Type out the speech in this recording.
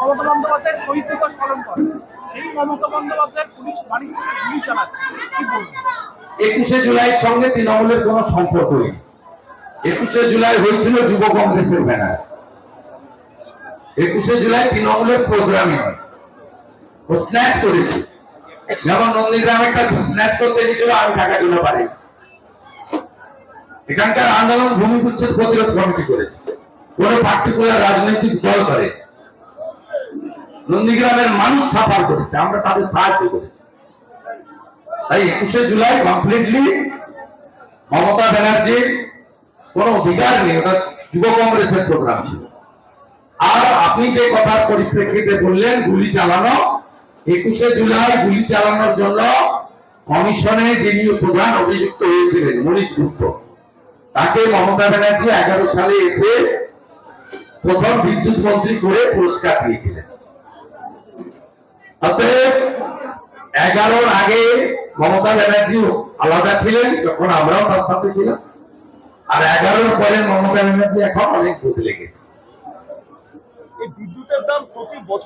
মমতা বন্দ্যোপাধ্যায় শহীদ দিবস পালন করে, সেই মমতা বন্দ্যোপাধ্যায় পুলিশ বাড়ির থেকে গুলি চালাচ্ছে, কি বলবো? 21শে জুলাইয়ের সঙ্গে তৃণমূলের কোনো সম্পর্ক নেই। 21শে জুলাই হয়েছিল যুব কংগ্রেসের ব্যানার। 21শে জুলাই তৃণমূলের প্রোগ্রামে ও স্ন্যাচ করেছে, যেমন নন্দীগ্রামে একটা স্ন্যাচ করতে গেছিল, আমি টাকা দিতে পারি। এখানকার আন্দোলন ভূমি উচ্ছেদ প্রতিরোধ কমিটি করেছে, কোন পার্টিকুলার রাজনৈতিক দল করে। নন্দীগ্রামের মানুষ সাফার করেছে, আমরা তাদের সাহায্য করেছি। তাই 21শে জুলাই কমপ্লিটলি মমতা ব্যানার্জির কোন অধিকার নেই, ওটা যুব কংগ্রেসের প্রোগ্রাম ছিল। আর আপনি যে কথার পরিপ্রেক্ষিতে বললেন গুলি চালানো, 21শে জুলাই গুলি চালানোর জন্য কমিশনে যিনি প্রধান অভিযুক্ত হয়েছিলেন মনীষ গুপ্ত, তাকে মমতা ব্যানার্জি 11 সালে এসে প্রথম বিদ্যুৎ মন্ত্রী করে পুরস্কার দিয়েছিলেন। অতএব 11-র আগে মমতা ব্যানার্জি আলাদা ছিলেন, যখন আমরাও তার সাথে ছিলাম। আর 11-র পরে মমতা ব্যানার্জি এখন অনেক বদলে গেছে। এই বিদ্যুতের দাম প্রতি বছর